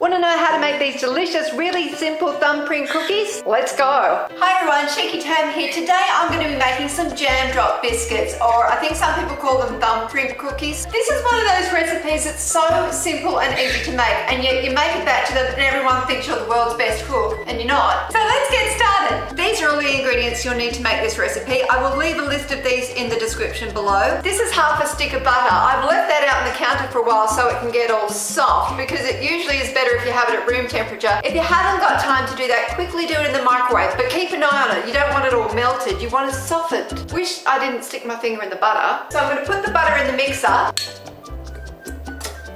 Want to know how to make these delicious, really simple thumbprint cookies? Let's go. Hi everyone, Cheeky Tam here. Today I'm going to be making some jam drop biscuits, or I think some people call them thumbprint cookies. This is one of those recipes that's so simple and easy to make, and yet you make a batch of them and everyone thinks you're the world's best cook, and you're not. So let's get started. These are all the ingredients you'll need to make this recipe. I will leave a list of these in the description below. This is half a stick of butter. I've left that out on the counter for a while so it can get all soft, because it usually is better if you have it at room temperature. If you haven't got time to do that, quickly do it in the microwave, but keep an eye on it. You don't want it all melted, you want it softened. Wish I didn't stick my finger in the butter. So I'm going to put the butter in the mixer.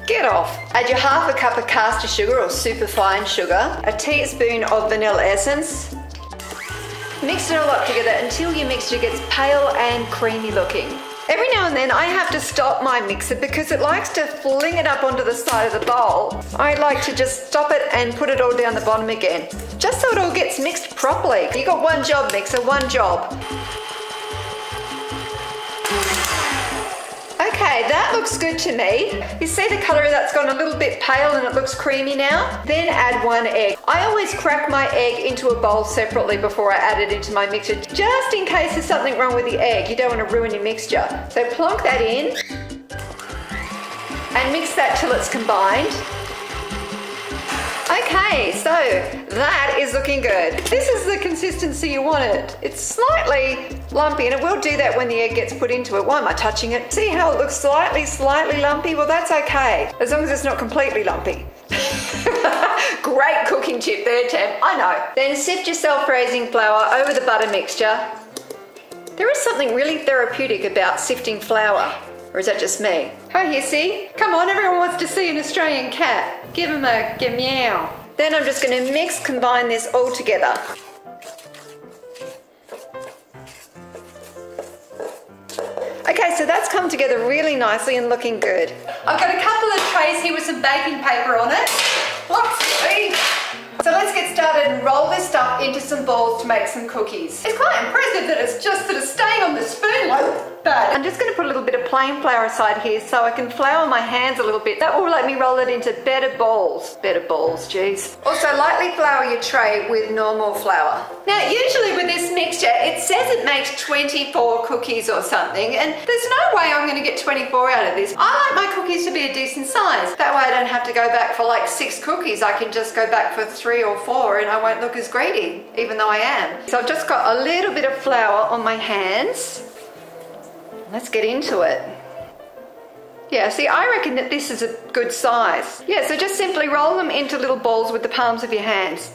Get off. Add your half a cup of caster sugar or superfine sugar, a teaspoon of vanilla essence. Mix it all up together until your mixture gets pale and creamy looking. Every now and then I have to stop my mixer because it likes to fling it up onto the side of the bowl. I like to just stop it and put it all down the bottom again, just so it all gets mixed properly. You got one job, mixer, one job. Okay, that looks good to me. You see the colour of that's gone a little bit pale and it looks creamy now? Then add one egg. I always crack my egg into a bowl separately before I add it into my mixture, just in case there's something wrong with the egg. You don't want to ruin your mixture. So plonk that in and mix that till it's combined. Okay, so that is looking good. This is the consistency you want it. It's slightly lumpy, and it will do that when the egg gets put into it. Why am I touching it? See how it looks slightly lumpy? Well, that's okay, as long as it's not completely lumpy. Great cooking tip there, Tam. I know. Then sift your self-raising flour over the butter mixture. There is something really therapeutic about sifting flour. Or is that just me? Oh, here, see? Come on, everyone wants to see an Australian cat. Give him a meow. Then I'm just going to combine this all together. Okay, so that's come together really nicely and looking good. I've got a couple of trays here with some baking paper on it. Let's see. So let's get started and roll this stuff into some balls to make some cookies. It's quite impressive that it's just sort of staying on the spoon like that. I'm just going to put a little bit of plain flour aside here so I can flour my hands a little bit. That will let me roll it into better balls. Better balls, geez. Also, lightly flour your tray with normal flour. Now, usually with this mixture, it says it makes 24 cookies or something, and there's no way I'm going to get 24 out of this. I like my cookies to be a decent size. That way I don't have to go back for like 6 cookies. I can just go back for 3 or 4 and I won't look as greedy, even though I am. So I've just got a little bit of flour on my hands. Let's get into it. Yeah, see, I reckon that this is a good size. Yeah, so just simply roll them into little balls with the palms of your hands.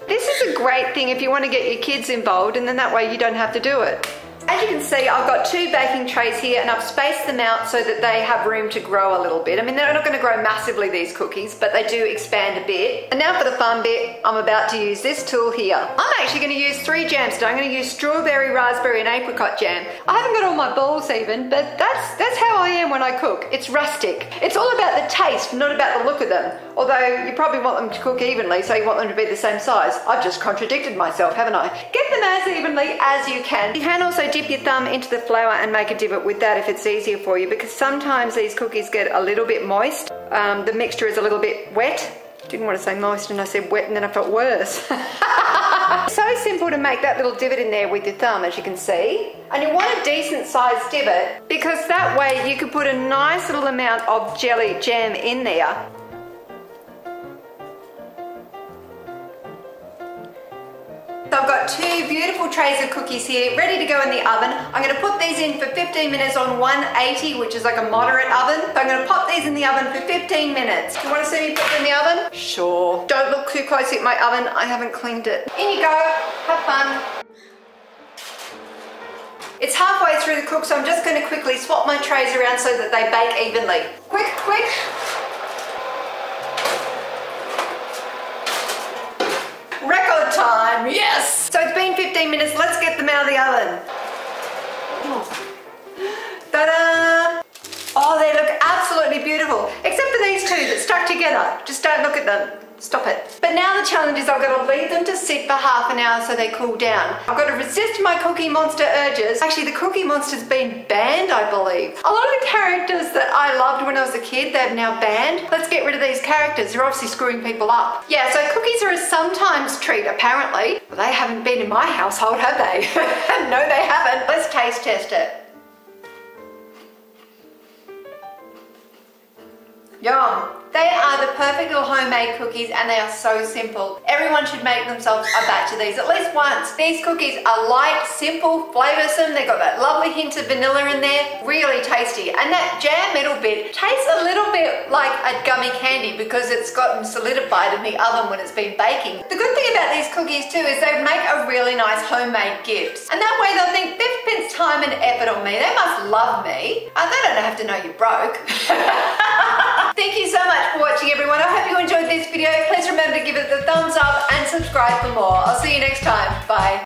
This is a great thing if you want to get your kids involved, and then that way you don't have to do it. As you can see, I've got 2 baking trays here and I've spaced them out so that they have room to grow a little bit. I mean, they're not going to grow massively, these cookies, but they do expand a bit. And now for the fun bit, I'm about to use this tool here. I'm actually going to use 3 jams today. I'm going to use strawberry, raspberry and apricot jam. I haven't got all my balls even, but that's how I am when I cook. It's rustic. It's all about the taste, not about the look of them. Although you probably want them to cook evenly, so you want them to be the same size. I've just contradicted myself, haven't I? Get them as evenly as you can. You can also dip your thumb into the flour and make a divot with that if it's easier for you, because sometimes these cookies get a little bit moist. The mixture is a little bit wet. Didn't want to say moist and I said wet and then I felt worse. So simple to make that little divot in there with your thumb, as you can see. And you want a decent sized divot because that way you can put a nice little amount of jelly jam in there. So I've got 2 beautiful trays of cookies here ready to go in the oven. I'm going to put these in for 15 minutes on 180, which is like a moderate oven. So I'm going to pop these in the oven for 15 minutes. Do you want to see me put them in the oven? Sure. Don't look too closely at my oven. I haven't cleaned it. In you go. Have fun. It's halfway through the cook, so I'm just going to quickly swap my trays around so that they bake evenly. Quick, quick. Record time, yes! So it's been 15 minutes, let's get them out of the oven. Ta-da! Oh, they look absolutely beautiful. Except for these two that stuck together. Just don't look at them. Stop it. But now the challenge is I've got to leave them to sit for half an hour so they cool down. I've got to resist my Cookie Monster urges. Actually, the Cookie Monster's been banned, I believe. A lot of the characters that I loved when I was a kid, they've now banned. Let's get rid of these characters. They're obviously screwing people up. Yeah, so cookies are a sometimes treat, apparently. Well, they haven't been in my household, have they? No, they haven't. Let's taste test it. Yum. They are the perfect little homemade cookies and they are so simple. Everyone should make themselves a batch of these at least once. These cookies are light, simple, flavoursome. They've got that lovely hint of vanilla in there. Really tasty. And that jam middle bit tastes a little bit like a gummy candy because it's gotten solidified in the oven when it's been baking. The good thing about these cookies too is they make a really nice homemade gift. And that way they'll think they've spent time and effort on me. They must love me. They don't have to know you're broke. Thank you so much for watching, everyone. I hope you enjoyed this video. Please remember to give it the thumbs up and subscribe for more. I'll see you next time. Bye.